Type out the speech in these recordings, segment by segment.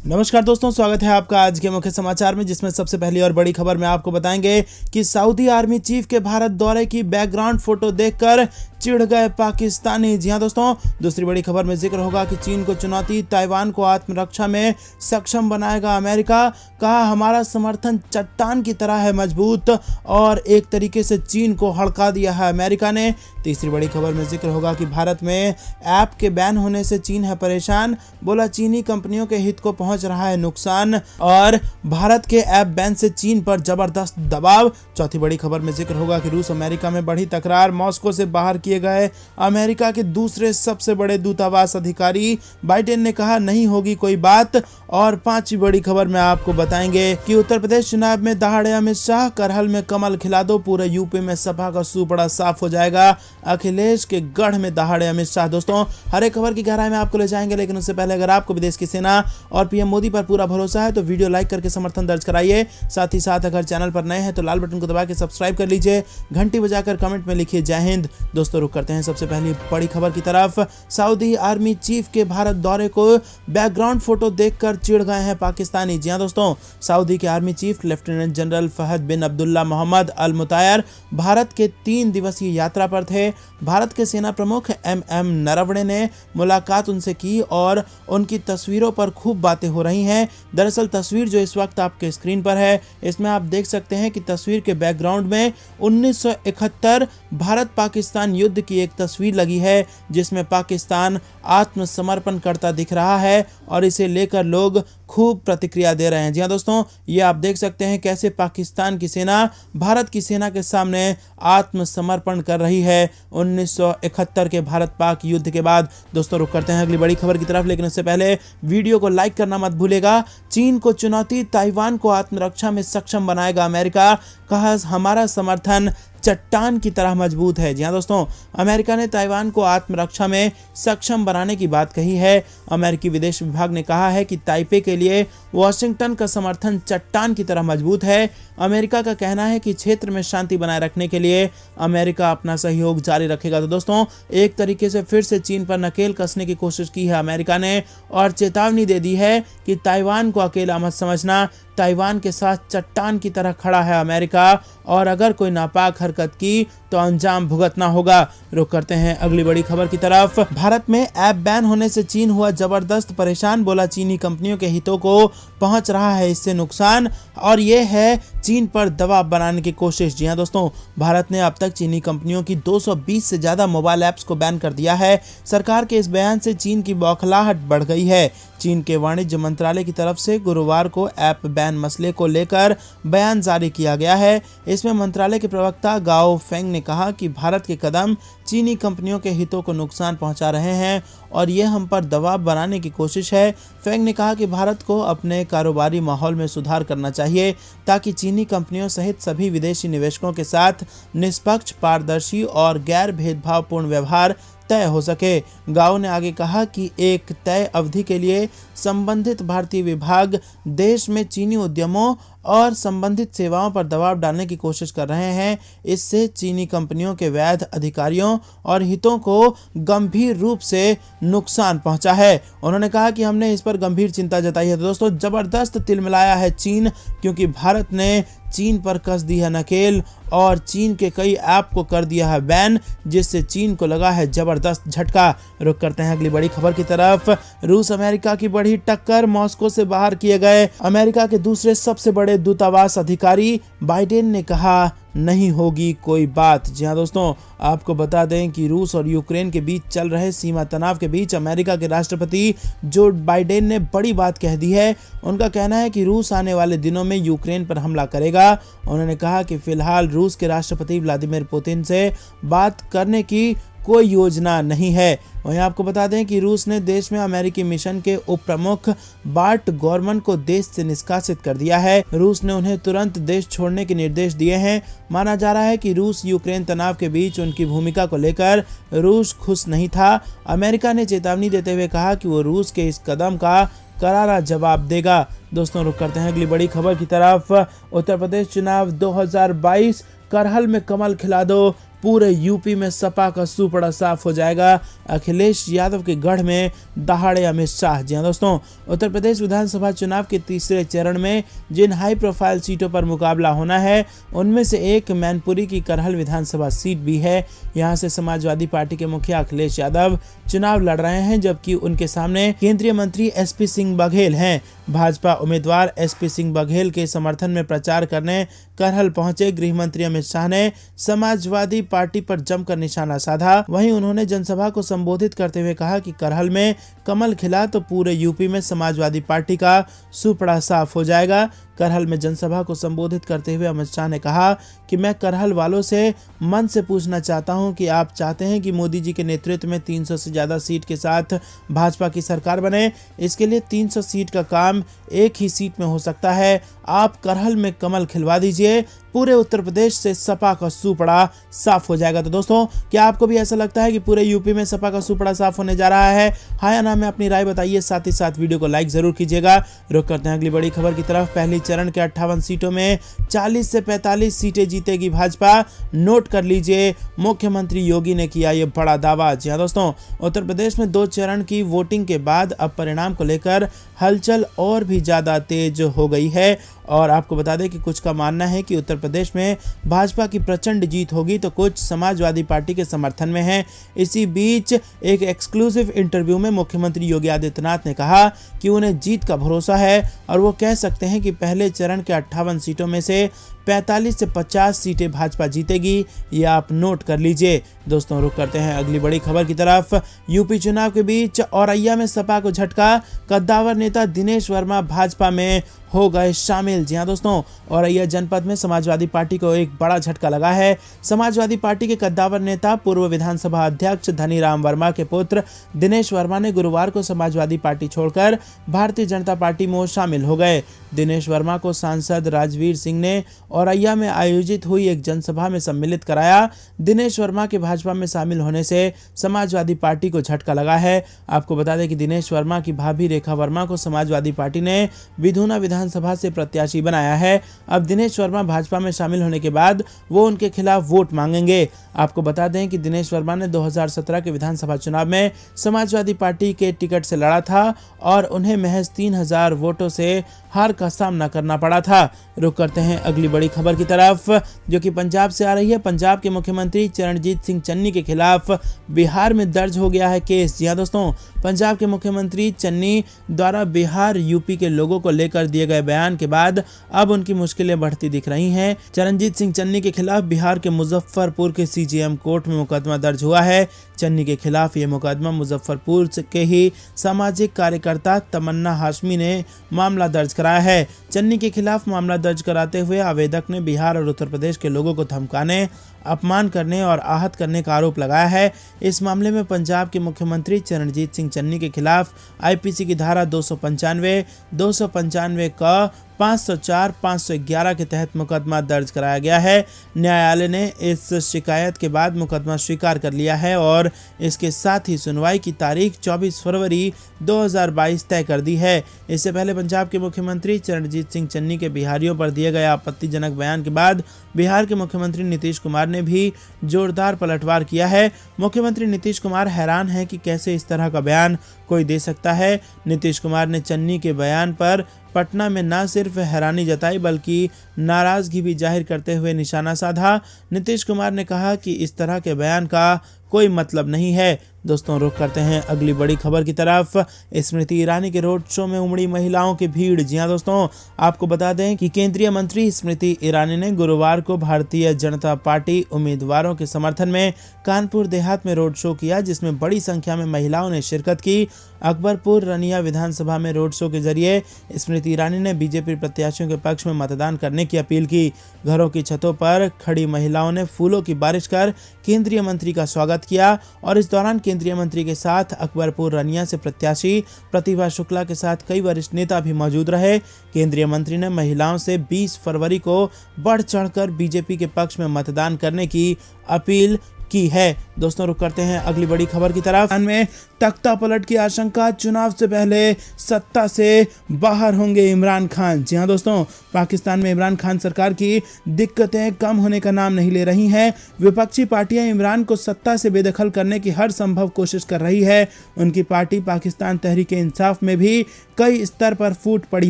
नमस्कार दोस्तों, स्वागत है आपका आज के मुख्य समाचार में, जिसमें सबसे पहली और बड़ी खबर में आपको बताएंगे कि सऊदी आर्मी चीफ के भारत दौरे की बैकग्राउंड फोटो देखकर चिढ़ गए पाकिस्तानी। जी हां दोस्तों, दूसरी बड़ी खबर में जिक्र होगा कि चीन को चुनौती, ताइवान को आत्मरक्षा में सक्षम बनाएगा अमेरिका। कहा हमारा समर्थन चट्टान की तरह है मजबूत, और एक तरीके से चीन को हड़का दिया है अमेरिका ने। तीसरी बड़ी खबर में जिक्र होगा कि भारत में ऐप के बैन होने से चीन है परेशान, बोला चीनी कंपनियों के हित को पहुंच रहा है नुकसान, और भारत के ऐप बैन से चीन पर जबरदस्त दबाव। चौथी बड़ी खबर में जिक्र होगा कि रूस अमेरिका में बढ़ी तकरार, मॉस्को से बाहर किए गए अमेरिका के दूसरे सबसे बड़े दूतावास अधिकारी, बाइडेन ने कहा नहीं होगी कोई बात। और पांचवी बड़ी खबर में आपको बताएंगे कि उत्तर प्रदेश चुनाव में दहाड़े अमित शाह, करहल में कमल खिला दो, पूरे यूपी में सपा का सुपड़ा साफ हो जाएगा, अखिलेश के गढ़ में दहाड़े अमित शाह। दोस्तों, हर एक खबर की गहराई में आपको ले जाएंगे, लेकिन उससे पहले अगर आपको विदेश की सेना और पीएम मोदी पर पूरा भरोसा है तो वीडियो लाइक करके समर्थन दर्ज कराइए। साथ ही साथ अगर चैनल पर नए हैं तो लाल बटन को दबा के सब्सक्राइब कर लीजिए, घंटी बजाकर कमेंट में लिखिए जय हिंद। दोस्तों, रुक करते हैं सबसे पहली बड़ी खबर की तरफ। सऊदी आर्मी चीफ के भारत दौरे को बैकग्राउंड फोटो देखकर चिढ़ गए हैं पाकिस्तानी। जी हां दोस्तों, सऊदी के army chief lieutenant general Fahad bin Abdullah Mohammed Al Mutair Bharat के 3 दिवसीय यात्रा पर थे। भारत के सेना प्रमुख MM नरवणे ने मुलाकात उनसे की और उनकी तस्वीरों पर खूब बातें हो रही हैं। दरअसल तस्वीर जो इस वक्त आपके स्क्रीन पर है, इसमें आप देख सकते हैं कि तस्वीर के बैकग्राउंड में 1971 भारत पाकिस्तान युद्ध की एक तस्वीर लगी है, जिसमें पाकिस्तान आत्मसमर्पण करता दिख रहा है और इसे लेकर लोग खूब प्रतिक्रिया दे रहे हैं। जी हां दोस्तों, ये आप देख सकते हैं कैसे पाकिस्तान की सेना भारत की सेना के सामने आत्मसमर्पण कर रही है 1971 के भारत पाक युद्ध के बाद। दोस्तों, रुक करते हैं अगली बड़ी खबर की तरफ, लेकिन उससे पहले वीडियो को लाइक करना मत भूलेगा। चीन को चुनौती, ताइवान को आत्मरक्षा में सक्षम बनाएगा अमेरिका। कहा हमारा समर्थन चट्टान की तरह मजबूत है। जी हां दोस्तों, अमेरिका ने ताइवान को आत्मरक्षा में सक्षम बनाने की बात कही है। अमेरिकी विदेश विभाग ने कहा है कि ताइपे के लिए वॉशिंगटन का समर्थन चट्टान की तरह मजबूत है। अमेरिका का कहना है कि क्षेत्र में शांति बनाए रखने के लिए अमेरिका अपना सहयोग जारी रखेगा। तो दोस्तों, एक तरीके से फिर से चीन पर नकेल कसने की कोशिश की है अमेरिका ने, और चेतावनी दे दी है कि ताइवान को अकेला मत समझना, ताइवान के साथ चट्टान की तरह खड़ा है अमेरिका, और अगर कोई नापाक हरकत की तो अंजाम भुगतना होगा। रुक करते हैं अगली बड़ी खबर की तरफ। भारत में ऐप बैन होने से चीन हुआ जबरदस्त परेशान, बोला चीनी कंपनियों के हितों को पहुंच रहा है इससे नुकसान, और ये है चीन पर दबाव बनाने की कोशिश। जी हां दोस्तों, भारत ने अब तक चीनी कंपनियों की 220 से ज्यादा मोबाइल ऐप्स को बैन कर दिया है। सरकार के इस बयान से चीन की बौखलाहट बढ़ गई है। चीन के वाणिज्य मंत्रालय की तरफ से गुरुवार को ऐप बैन मसले को लेकर बयान जारी किया गया है। इसमें मंत्रालय के प्रवक्ता गाओ फेंग ने कहा कि भारत के कदम चीनी कंपनियों के हितों को नुकसान पहुंचा रहे हैं और ये हम पर दबाव बनाने की कोशिश है। फेंग ने कहा कि भारत को अपने कारोबारी माहौल में सुधार करना चाहिए ताकि चीनी कंपनियों सहित सभी विदेशी निवेशकों के साथ निष्पक्ष, पारदर्शी और गैर भेदभावपूर्ण व्यवहार तय हो सके। गाओ ने आगे कहा कि एक तय अवधि के लिए संबंधित भारतीय विभाग देश में चीनी उद्यमों और संबंधित सेवाओं पर दबाव डालने की कोशिश कर रहे हैं। इससे चीनी कंपनियों के वैध अधिकारियों और हितों को गंभीर रूप से नुकसान पहुंचा है। उन्होंने कहा कि हमने इस पर गंभीर चिंता जताई है। तो दोस्तों, जबरदस्त तिलमिलाया है चीन, क्योंकि भारत ने चीन पर कस दी है नकेल और चीन के कई ऐप को कर दिया है बैन, जिससे चीन को लगा है जबरदस्त झटका। रुक करते हैं अगली बड़ी खबर की तरफ। रूस अमेरिका की बढ़ी टक्कर, मॉस्को से बाहर किए गए अमेरिका के दूसरे सबसे बड़े दूतावास अधिकारी, बाइडेन ने कहा नहीं होगी कोई बात। जी हां दोस्तों, आपको बता दें कि रूस और यूक्रेन के बीच चल रहे सीमा तनाव के बीच अमेरिका के राष्ट्रपति जो बाइडेन ने बड़ी बात कह दी है। उनका कहना है कि रूस आने वाले दिनों में यूक्रेन पर हमला करेगा। उन्होंने कहा कि फिलहाल रूस के राष्ट्रपति व्लादिमीर पुतिन से बात करने की कोई योजना नहीं है। वहीं आपको बता दें कि रूस ने देश में अमेरिकी मिशन के उप प्रमुख बार्ट गॉरमन को देश से निष्कासित कर दिया है। रूस ने उन्हें तुरंत देश छोड़ने के निर्देश दिए हैं। माना जा रहा है कि रूस यूक्रेन तनाव के बीच उनकी भूमिका को लेकर रूस खुश नहीं था। अमेरिका ने चेतावनी देते हुए कहा कि वो रूस के इस कदम का करारा जवाब देगा। दोस्तों, रुक करते हैं अगली बड़ी खबर की तरफ। उत्तर प्रदेश चुनाव 2022, करहल में कमल खिला दो, पूरे यूपी में सपा का सुपड़ा साफ हो जाएगा। अखिलेश यादव के गढ़ में दहाड़े अमित शाह। जी हां दोस्तों, उत्तर प्रदेश विधानसभा चुनाव के तीसरे चरण में जिन हाई प्रोफाइल सीटों पर मुकाबला होना है उनमें से एक मैनपुरी की करहल विधानसभा सीट भी है। यहां से समाजवादी पार्टी के मुखिया अखिलेश यादव चुनाव लड़ रहे हैं, जबकि उनके सामने केंद्रीय मंत्री एसपी सिंह बघेल हैं। भाजपा उम्मीदवार एसपी सिंह बघेल के समर्थन में प्रचार करने करहल पहुंचे गृह मंत्री अमित शाह ने समाजवादी पार्टी पर जमकर निशाना साधा। वहीं उन्होंने जनसभा को संबोधित करते हुए कहा कि करहल में कमल खिला तो पूरे यूपी में समाजवादी पार्टी का सुपड़ा साफ हो जाएगा। करहल में जनसभा को संबोधित करते हुए अमित शाह ने कहा कि मैं करहल वालों से मन से पूछना चाहता हूं कि आप चाहते हैं कि मोदी जी के नेतृत्व में 300 से ज्यादा सीट के साथ भाजपा की सरकार बने। इसके लिए 300 सीट का काम एक ही सीट में हो सकता है। आप करहल में कमल खिलवा दीजिए, पूरे उत्तर प्रदेश से सपा का सुपड़ा साफ हो जाएगा। तो दोस्तों, क्या आपको भी ऐसा लगता है कि पूरे यूपी में सपा का सुपड़ा साफ होने जा रहा है? हाँ या ना में अपनी राय बताइए, साथ ही साथ वीडियो को लाइक जरूर कीजिएगा। रुक करते हैं अगली बड़ी खबर की तरफ। पहली चरण के 58 सीटों में 40 से 45 सीटें जीतेगी भाजपा। नोट कर लीजिए, मुख्यमंत्री योगी ने किया ये बड़ा दावा। जी हां दोस्तों, उत्तर प्रदेश में 2 चरण की वोटिंग के बाद अब परिणाम को लेकर हलचल और भी ज्यादा तेज हो गई है। और आपको बता दें कि कुछ का मानना है कि उत्तर प्रदेश में भाजपा की प्रचंड जीत होगी, तो कुछ समाजवादी पार्टी के समर्थन में है। इसी बीच एक एक्सक्लूसिव इंटरव्यू में मुख्यमंत्री योगी आदित्यनाथ ने कहा कि उन्हें जीत का भरोसा है और वो कह सकते हैं कि पहले चरण के 58 सीटों में से 45 से 50 सीटें भाजपा जीतेगी। ये आप नोट कर लीजिए। दोस्तों, रुक करते हैं अगली बड़ी खबर की तरफ। यूपी चुनाव के बीच औरैया में सपा को झटका। कद्दावर नेता दिनेश वर्मा भाजपा में हो गए शामिल। जी हां दोस्तों, औरैया जनपद में समाजवादी पार्टी को एक बड़ा झटका लगा है। समाजवादी पार्टी के कद्दावर नेता पूर्व विधानसभा अध्यक्ष धनीराम वर्मा के पुत्र दिनेश वर्मा ने गुरुवार को समाजवादी पार्टी छोड़कर भारतीय जनता पार्टी में शामिल हो गए। दिनेश वर्मा को सांसद राजवीर सिंह ने औरैया में आयोजित हुई एक जनसभा में सम्मिलित कराया। दिनेश वर्मा के भाजपा में शामिल होने से समाजवादी पार्टी को झटका लगा है। आपको बता दें कि दिनेश वर्मा की भाभी रेखा वर्मा को समाजवादी पार्टी ने विधुना विधानसभा से प्रत्याशी बनाया है। अब दिनेश वर्मा भाजपा में शामिल होने के बाद वो उनके खिलाफ वोट मांगेंगे। आपको बता दें कि दिनेश वर्मा ने 2017 के विधानसभा चुनाव में समाजवादी पार्टी के टिकट से लड़ा था और उन्हें महज 3000 वोटों से हार का सामना करना पड़ा था। रुक करते हैं अगली बड़ी खबर की तरफ, जो कि पंजाब से आ रही है। पंजाब के मुख्यमंत्री चरणजीत सिंह चन्नी के खिलाफ बिहार में दर्ज हो गया है केस। जी हां दोस्तों, पंजाब के मुख्यमंत्री चन्नी द्वारा बिहार यूपी के लोगों को लेकर दिए गए बयान के बाद अब उनकी मुश्किलें बढ़ती दिख रही हैं। चरणजीत सिंह चन्नी के खिलाफ बिहार के मुजफ्फरपुर के सीजेएम कोर्ट में मुकदमा दर्ज हुआ है। चन्नी के खिलाफ ये मुकदमा मुजफ्फरपुर के ही सामाजिक कार्यकर्ता तमन्ना हाशमी ने मामला दर्ज कराया है। चन्नी के खिलाफ मामला दर्ज कराते हुए आवेदक ने बिहार और उत्तर प्रदेश के लोगों को धमकाने, अपमान करने और आहत करने का आरोप लगाया है। इस मामले में पंजाब के मुख्यमंत्री चरणजीत सिंह चन्नी के खिलाफ आईपीसी की धारा 295, 295 का 504, 511 के तहत मुकदमा दर्ज कराया गया है। न्यायालय ने इस शिकायत के बाद मुकदमा स्वीकार कर लिया है और इसके साथ ही सुनवाई की तारीख 24 फरवरी 2022 तय कर दी है। इससे पहले पंजाब के मुख्यमंत्री चरणजीत सिंह चन्नी के बिहारियों पर दिए गए आपत्तिजनक बयान के बाद बिहार के मुख्यमंत्री नीतीश कुमार ने भी जोरदार पलटवार किया है। मुख्यमंत्री नीतीश कुमार हैरान हैं कि कैसे इस तरह का बयान कोई दे सकता है। नीतीश कुमार ने चन्नी के बयान पर पटना में न सिर्फ हैरानी जताई बल्कि नाराजगी भी जाहिर करते हुए निशाना साधा। नीतीश कुमार ने कहा कि इस तरह के बयान का कोई मतलब नहीं है। दोस्तों, रुख करते हैं अगली बड़ी खबर की तरफ। स्मृति ईरानी के रोड शो में उमड़ी महिलाओं की भीड़। जी हां दोस्तों, आपको बता दें कि केंद्रीय मंत्री स्मृति ईरानी ने गुरुवार को भारतीय जनता पार्टी उम्मीदवारों के समर्थन में कानपुर देहात में रोड शो किया, जिसमें बड़ी संख्या में महिलाओं ने शिरकत की। अकबरपुर रनिया विधानसभा में रोड शो के जरिए स्मृति ईरानी ने बीजेपी प्रत्याशियों के पक्ष में मतदान करने की अपील की। घरों की छतों पर खड़ी महिलाओं ने फूलों की बारिश कर केंद्रीय मंत्री का स्वागत किया और इस दौरान केंद्रीय मंत्री के साथ अकबरपुर रनिया से प्रत्याशी प्रतिभा शुक्ला के साथ कई वरिष्ठ नेता भी मौजूद रहे। केंद्रीय मंत्री ने महिलाओं से 20 फरवरी को बढ़ चढ़कर बीजेपी के पक्ष में मतदान करने की अपील की है। दोस्तों रुक करते हैं अगली बड़ी खबर की तरफ। में तख्ता पलट की आशंका, चुनाव से पहले सत्ता से बाहर होंगे इमरान खान। जी हां दोस्तों, पाकिस्तान में इमरान खान सरकार की दिक्कतें कम होने का नाम नहीं ले रही हैं। विपक्षी पार्टियां इमरान को सत्ता से बेदखल करने की हर संभव कोशिश कर रही है। उनकी पार्टी पाकिस्तान तहरीक इंसाफ में भी कई स्तर पर फूट पड़ी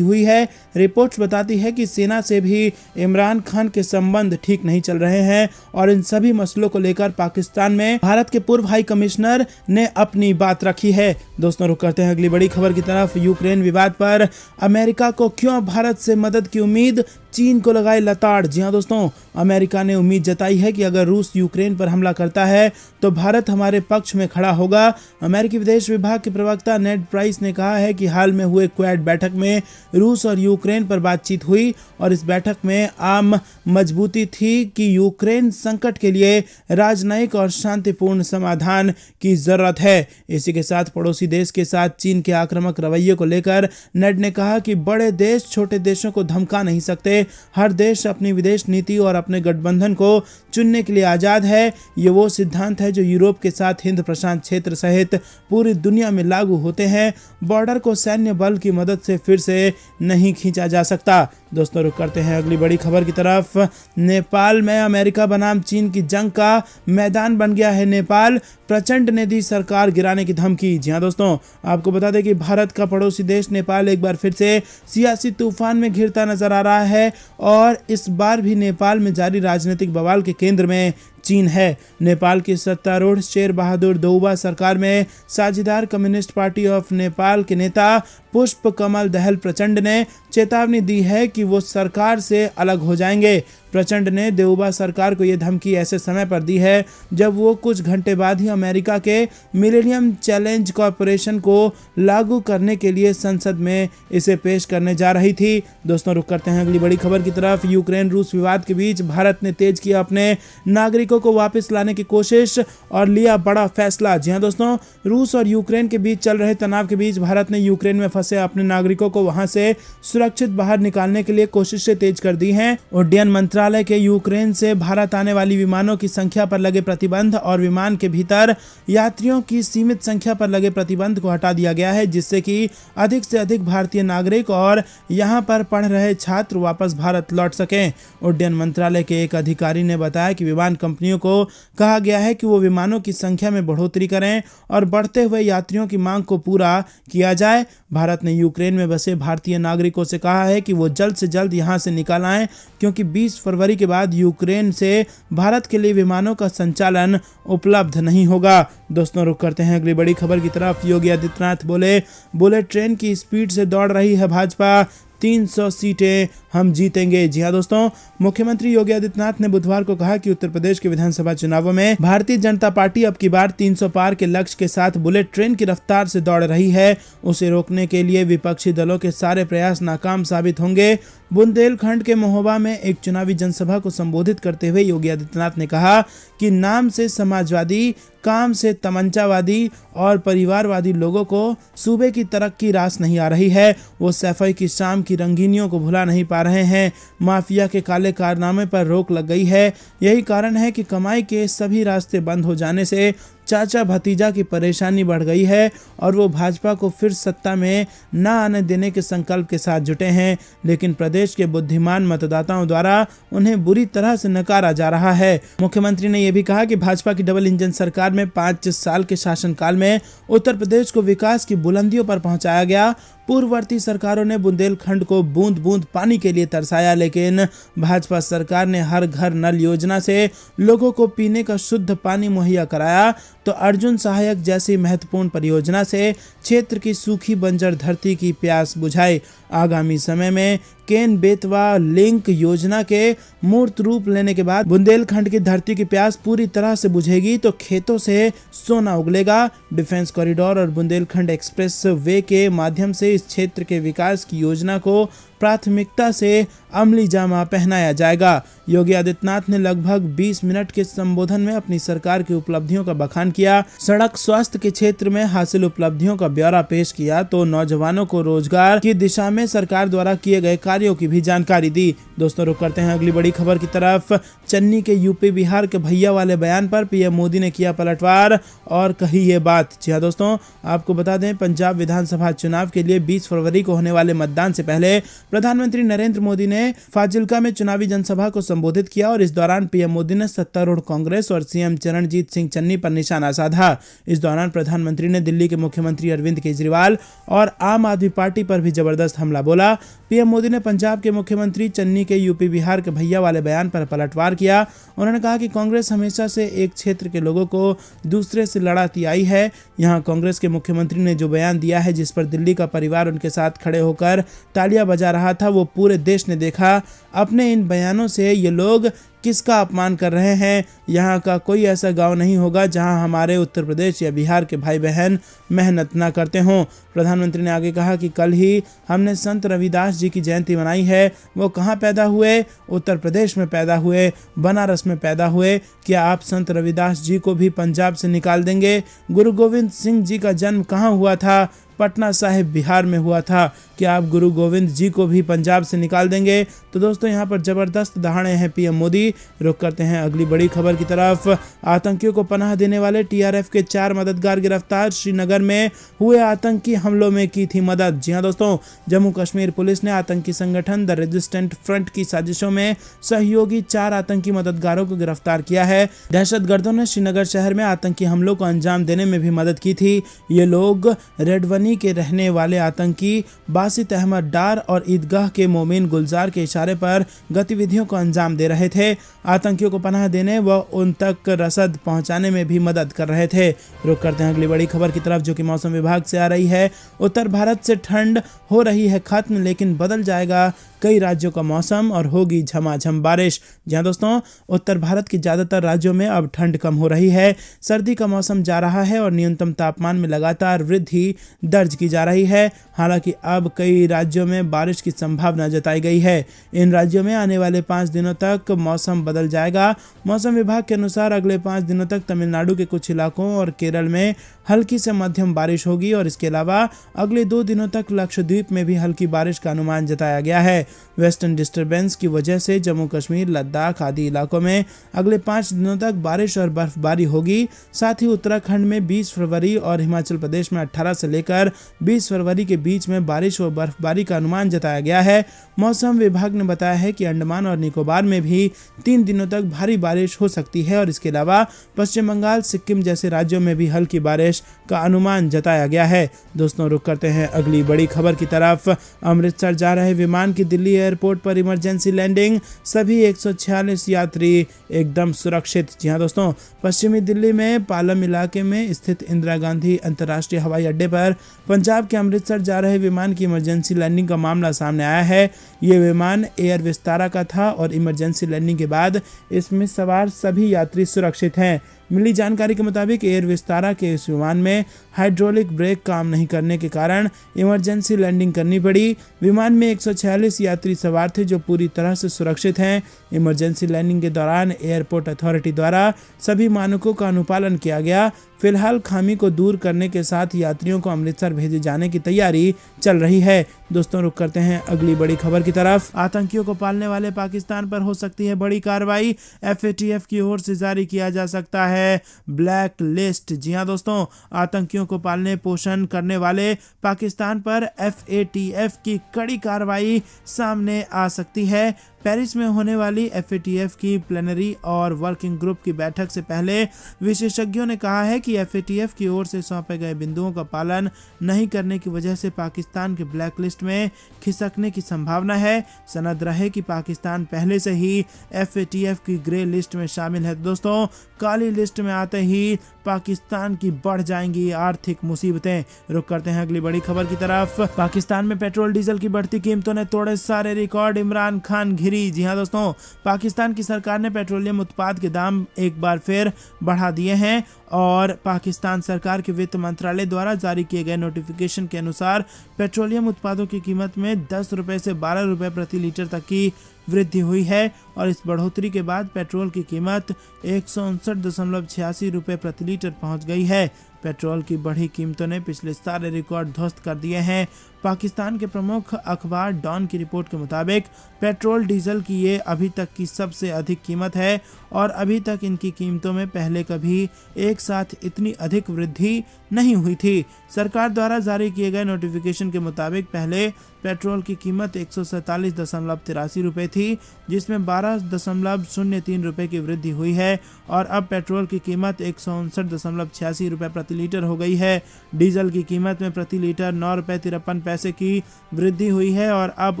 हुई है। रिपोर्ट्स बताती है कि सेना से भी इमरान खान के संबंध ठीक नहीं चल रहे हैं और इन सभी मसलों को लेकर पाकिस्तान में भारत के पूर्व हाई कमिश्नर ने अपनी बात रखी है। दोस्तों रुक करते हैं अगली बड़ी खबर की तरफ। यूक्रेन विवाद पर अमेरिका को क्यों भारत से मदद की उम्मीद, चीन को लगाए लताड़। जी हां दोस्तों, अमेरिका ने उम्मीद जताई है कि अगर रूस यूक्रेन पर हमला करता है तो भारत हमारे पक्ष में खड़ा होगा। अमेरिकी विदेश विभाग के प्रवक्ता नेड प्राइस ने कहा है कि हाल में हुए क्वाड बैठक में रूस और यूक्रेन पर बातचीत हुई और इस बैठक में आम मजबूती थी कि यूक्रेन संकट के लिए राजनयिक और शांतिपूर्ण समाधान की जरूरत है। इसी के साथ पड़ोसी देश के साथ चीन के आक्रामक रवैये को लेकर नेड ने कहा कि बड़े देश छोटे देशों को धमका नहीं सकते। हर देश अपनी विदेश नीति और अपने गठबंधन को चुनने के लिए आजाद है। ये वो सिद्धांत है जो यूरोप के साथ हिंद प्रशांत क्षेत्र सहित पूरी दुनिया में लागू होते हैं। बॉर्डर को सैन्य बल की मदद से फिर से नहीं खींचा जा सकता। दोस्तों रुक करते हैं अगली बड़ी खबर की तरफ। नेपाल में अमेरिका बनाम चीन की जंग का मैदान बन गया है नेपाल, प्रचंड ने दी सरकार गिराने की धमकी। जी हां दोस्तों, आपको बता दें कि भारत का पड़ोसी देश नेपाल एक बार फिर से सियासी तूफान में घिरता नजर आ रहा है और इस बार भी नेपाल में जारी राजनीतिक बवाल के केंद्र में चीन है। नेपाल की सत्तारूढ़ शेर बहादुर देउबा सरकार में साझेदार कम्युनिस्ट पार्टी ऑफ नेपाल के नेता पुष्प कमल दहल प्रचंड ने चेतावनी दी है कि वो सरकार से अलग हो जाएंगे। प्रचंड ने देउबा सरकार को यह धमकी ऐसे समय पर दी है जब वो कुछ घंटे बाद ही अमेरिका के मिलेनियम चैलेंज कॉरपोरेशन को लागू करने के लिए संसद में इसे पेश करने जा रही थी। दोस्तों रुक करते हैं अगली बड़ी खबर की तरफ। यूक्रेन रूस विवाद के बीच भारत ने तेज किया अपने नागरिकों को वापस लाने की कोशिश और लिया बड़ा फैसला। जी हां दोस्तों, रूस और यूक्रेन के बीच चल रहे तनाव के बीच भारत ने यूक्रेन में फंसे अपने नागरिकों को वहां से सुरक्षित बाहर निकालने के लिए कोशिशें तेज कर दी हैं। उड्डयन मंत्रालय के यूक्रेन से भारत आने वाली विमानों की संख्या पर लगे प्रतिबंध और विमान के भीतर यात्रियों की सीमित संख्या पर लगे प्रतिबंध को हटा दिया गया है, जिससे कि अधिक से अधिक भारतीय नागरिक और यहां पर पढ़ रहे छात्र वापस भारत लौट सकें। उड्डयन मंत्रालय के एक अधिकारी ने बताया कि विमान कंपनियों को कहा गया है कि वो विमानों की संख्या में बढ़ोतरी करें और बढ़ते हुए यात्रियों की मांग को पूरा किया जाए। भारत ने यूक्रेन में बसे भारतीय नागरिकों से कहा है कि वो जल्द से जल्द यहां से निकल आएं, क्योंकि 20 फरवरी के बाद यूक्रेन से भारत के लिए विमानों का संचालन उपलब्ध नहीं होगा। दोस्तों रुक करते हैं अगली बड़ी खबर की तरफ। योगी आदित्यनाथ बोले, बुलेट ट्रेन की स्पीड से दौड़ रही है भाजपा, 300 सीटें हम जीतेंगे। जी हां दोस्तों, मुख्यमंत्री योगी आदित्यनाथ ने बुधवार को कहा कि उत्तर प्रदेश के विधानसभा चुनावों में भारतीय जनता पार्टी अब की बार 300 पार के लक्ष्य के साथ बुलेट ट्रेन की रफ्तार से दौड़ रही है। उसे रोकने के लिए विपक्षी दलों के सारे प्रयास नाकाम साबित होंगे। बुंदेलखंड के महोबा में एक चुनावी जनसभा को संबोधित करते हुए योगी आदित्यनाथ ने कहा कि नाम से समाजवादी, काम से तमंचावादी और परिवारवादी लोगों को सूबे की तरक्की रास नहीं आ रही है। वो सफाई की शाम की रंगीनियों को भुला नहीं पा रहे हैं। माफिया के काले कारनामे पर रोक लग गई है। यही कारण है कि कमाई के सभी रास्ते बंद हो जाने से चाचा भतीजा की परेशानी बढ़ गई है और वो भाजपा को फिर सत्ता में न आने देने के संकल्प के साथ जुटे हैं, लेकिन प्रदेश के बुद्धिमान मतदाताओं द्वारा उन्हें बुरी तरह से नकारा जा रहा है। मुख्यमंत्री ने यह भी कहा कि भाजपा की डबल इंजन सरकार में 5 साल के शासनकाल में उत्तर प्रदेश को विकास की बुलंदियों पर पहुंचाया गया। पूर्ववर्ती सरकारों ने बुंदेलखंड को बूंद बूंद पानी के लिए तरसाया, लेकिन भाजपा सरकार ने हर घर नल योजना से लोगों को पीने का शुद्ध पानी मुहैया कराया, तो अर्जुन सहायक जैसी महत्वपूर्ण परियोजना से क्षेत्र की सूखी बंजर धरती की प्यास बुझाई। आगामी समय में केन बेतवा लिंक योजना के मूर्त रूप लेने के बाद बुंदेलखंड की धरती की प्यास पूरी तरह से बुझेगी, तो खेतों से सोना उगलेगा। डिफेंस कॉरिडोर और बुंदेलखंड एक्सप्रेस वे के माध्यम से इस क्षेत्र के विकास की योजना को प्राथमिकता से अमली जामा पहनाया जाएगा। योगी आदित्यनाथ ने लगभग 20 मिनट के संबोधन में अपनी सरकार की उपलब्धियों का बखान किया। सड़क स्वास्थ्य के क्षेत्र में हासिल उपलब्धियों का ब्यौरा पेश किया, तो नौजवानों को रोजगार की दिशा में सरकार द्वारा किए गए कार्यों की भी जानकारी दी। दोस्तों रुक करते हैं अगली बड़ी खबर की तरफ। चन्नी के यूपी बिहार के भैया वाले बयान पर पीएम मोदी ने किया पलटवार और कही ये बात। जी हाँ दोस्तों, आपको बता दें, पंजाब विधानसभा चुनाव के लिए 20 फरवरी को होने वाले मतदान से पहले प्रधानमंत्री नरेंद्र मोदी ने फाजिल्का में चुनावी जनसभा को संबोधित किया और इस दौरान पीएम मोदी ने सत्तारूढ़ कांग्रेस और सीएम चरणजीत सिंह चन्नी पर निशाना साधा। इस दौरान प्रधानमंत्री ने दिल्ली के मुख्यमंत्री अरविंद केजरीवाल और आम आदमी पार्टी पर भी जबरदस्त हमला बोला। पीएम मोदी ने पंजाब के मुख्यमंत्री चन्नी के यूपी बिहार के भैया वाले बयान पर पलटवार किया। उन्होंने कहा कि कांग्रेस हमेशा से एक क्षेत्र के लोगों को दूसरे से लड़ाती आई है। यहाँ कांग्रेस के मुख्यमंत्री ने जो बयान दिया है, जिस पर दिल्ली का परिवार उनके साथ खड़े होकर तालियां बजा रहा था, वो पूरे देश ने देखा। अपने इन बयानों से ये लोग किसका अपमान कर रहे हैं। यहाँ का कोई ऐसा गांव नहीं होगा जहां हमारे उत्तर प्रदेश या बिहार के भाई बहन मेहनत ना करते हों। प्रधानमंत्री ने आगे कहा कि कल ही हमने संत रविदास जी की जयंती मनाई है। वो कहाँ पैदा हुए? उत्तर प्रदेश में पैदा हुए, बनारस में पैदा हुए। क्या आप संत रविदास जी को भी पंजाब से निकाल देंगे? गुरु गोविंद सिंह जी का जन्म कहाँ हुआ था? पटना साहिब बिहार में हुआ था। क्या आप गुरु गोविंद जी को भी पंजाब से निकाल देंगे? तो दोस्तों यहाँ पर जबरदस्त दहाड़े हैं पीएम मोदी। रुक करते हैं अगली बड़ी खबर की तरफ। आतंकियों को पनाह देने वाले टीआरएफ के 4 मददगार गिरफ्तार। श्रीनगर में हुए आतंकी हमलों में की थी मदद। जी हाँ दोस्तों, जम्मू कश्मीर पुलिस ने आतंकी संगठन द रेजिस्टेंट फ्रंट की साजिशों में सहयोगी 4 आतंकी मददगारों को गिरफ्तार किया है। दहशतगर्दों ने श्रीनगर शहर में आतंकी हमलों को अंजाम देने में भी मदद की थी। ये लोग रेडवन के रहने वाले आतंकी बासित अहमद डार और ईदगाह के मोमिन गुलजार के इशारे पर गतिविधियों को अंजाम दे रहे थे। आतंकियों को पनाह देने व उन तक रसद पहुंचाने में भी मदद कर रहे थे। रुक करते हैं अगली बड़ी खबर की तरफ, जो कि मौसम विभाग से आ रही है। उत्तर भारत से ठंड हो रही है खत्म, लेकिन बदल जाएगा कई राज्यों का मौसम और होगी झमाझम बारिश। जहां दोस्तों उत्तर भारत के ज्यादातर राज्यों में अब ठंड कम हो रही है, सर्दी का मौसम जा रहा है और न्यूनतम तापमान में लगातार वृद्धि दर्ज की जा रही है। हालांकि अब कई राज्यों में बारिश की संभावना जताई गई है। इन राज्यों में आने वाले 5 दिनों तक मौसम बदल जाएगा। मौसम विभाग के अनुसार अगले 5 दिनों तक तमिलनाडु के कुछ इलाकों और केरल में हल्की से मध्यम बारिश होगी और इसके अलावा अगले 2 दिनों तक लक्षद्वीप में भी हल्की बारिश का अनुमान जताया गया है। वेस्टर्न डिस्टर्बेंस की वजह से जम्मू कश्मीर, लद्दाख आदि इलाकों में अगले 5 दिनों तक बारिश और बर्फबारी होगी। साथ ही उत्तराखंड में 20 फरवरी और हिमाचल प्रदेश में 18 से लेकर 20 फरवरी के बीच में बारिश और बर्फबारी का अनुमान जताया गया है। मौसम विभाग ने बताया है कि अंडमान और निकोबार में भी 3 दिनों तक भारी बारिश हो सकती है और इसके अलावा पश्चिम बंगाल, सिक्किम जैसे राज्यों में भी हल्की बारिश का अनुमान जताया गया है। दोस्तों रुक करते हैं अगली बड़ी खबर की तरफ। अमृतसर जा रहे विमान की दिल्ली एयरपोर्ट पर इमरजेंसी लैंडिंग, सभी 146 यात्री एकदम सुरक्षित। जी हाँ दोस्तों, पश्चिमी दिल्ली में पालम इलाके में स्थित इंदिरा गांधी अंतर्राष्ट्रीय हवाई अड्डे पर पंजाब के अमृतसर जा रहे विमान की इमरजेंसी लैंडिंग का मामला सामने आया है। ये विमान एयर विस्तारा का था और इमरजेंसी लैंडिंग के बाद इसमें सवार सभी यात्री सुरक्षित हैं। मिली जानकारी के मुताबिक एयर विस्तारा के इस विमान में हाइड्रोलिक ब्रेक काम नहीं करने के कारण इमरजेंसी लैंडिंग करनी पड़ी। विमान में 146 यात्री सवार थे जो पूरी तरह से सुरक्षित हैं। इमरजेंसी लैंडिंग के दौरान एयरपोर्ट अथॉरिटी द्वारा सभी मानकों का अनुपालन किया गया। फिलहाल खामी को दूर करने के साथ यात्रियों को अमृतसर भेजे जाने की तैयारी चल रही है। दोस्तों रुक करते हैं अगली बड़ी खबर की तरफ। आतंकियों को पालने वाले पाकिस्तान पर हो सकती है बड़ी कार्रवाई। FATF की ओर से जारी किया जा सकता है ब्लैक लिस्ट। जी हाँ दोस्तों, आतंकियों को पालने पोषण करने वाले पाकिस्तान पर FATF की कड़ी कार्रवाई सामने आ सकती है। पेरिस में होने वाली FATF की प्लेनरी और वर्किंग ग्रुप की बैठक से पहले विशेषज्ञों ने कहा है कि FATF की ओर से सौंपे गए बिंदुओं का पालन नहीं करने की वजह से पाकिस्तान के ब्लैक लिस्ट में खिसकने की संभावना है। सनद रहे कि पाकिस्तान पहले से ही FATF की ग्रे लिस्ट में शामिल है। दोस्तों, काली लिस्ट में आते ही पाकिस्तान की बढ़ जाएंगी आर्थिक मुसीबतें। रुक करते हैं अगली बड़ी खबर की तरफ। पाकिस्तान में पेट्रोल डीजल की बढ़ती कीमतों ने तोड़े सारे रिकॉर्ड, इमरान खान घिरी। जी हाँ दोस्तों, पाकिस्तान की सरकार ने पेट्रोलियम उत्पाद के दाम एक बार फिर बढ़ा दिए हैं और पाकिस्तान सरकार के वित्त मंत्रालय द्वारा जारी किए गए नोटिफिकेशन के अनुसार पेट्रोलियम उत्पादों की कीमत में 10 रुपए से 12 रुपए प्रति लीटर तक की वृद्धि हुई है और इस बढ़ोतरी के बाद पेट्रोल की कीमत 159.86 रुपए प्रति लीटर पहुंच गई है। पेट्रोल की बढ़ी कीमतों ने पिछले सारे रिकॉर्ड ध्वस्त कर दिए हैं। पाकिस्तान के प्रमुख अखबार डॉन की रिपोर्ट के मुताबिक पेट्रोल डीजल की ये अभी तक की सबसे अधिक कीमत है और अभी तक इनकी कीमतों में पहले कभी एक साथ इतनी अधिक वृद्धि नहीं हुई थी। सरकार द्वारा जारी किए गए नोटिफिकेशन के मुताबिक पहले पेट्रोल की कीमत 147.83 रुपये थी, जिसमें 12.03 रुपये की वृद्धि हुई है और अब पेट्रोल की कीमत 159.86 रुपये प्रति लीटर हो गई है। डीजल की कीमत में प्रति लीटर 9 रुपये 53 पैसे की वृद्धि हुई है और अब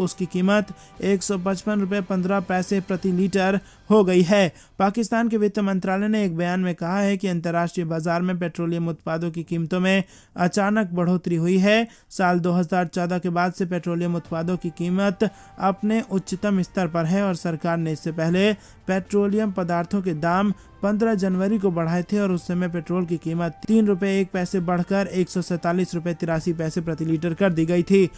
उसकी कीमत 155 रुपये 15 पैसे प्रति लीटर हो गई है। पाकिस्तान के वित्त मंत्रालय ने एक बयान में कहा है कि अंतर्राष्ट्रीय बाजार में पेट्रोलियम उत्पादों की कीमतों में अचानक बढ़ोतरी हुई है। साल 2014 के बाद से पेट्रोलियम उत्पादों की कीमत अपने उच्चतम स्तर पर है और सरकार ने इससे पहले पेट्रोलियम पदार्थों के दाम 15 जनवरी को बढ़ाए थे और उस समय पेट्रोल की कीमत 3 रुपये 1 पैसे बढ़कर 147 रुपये 83 पैसे प्रति लीटर कर दी गई थी।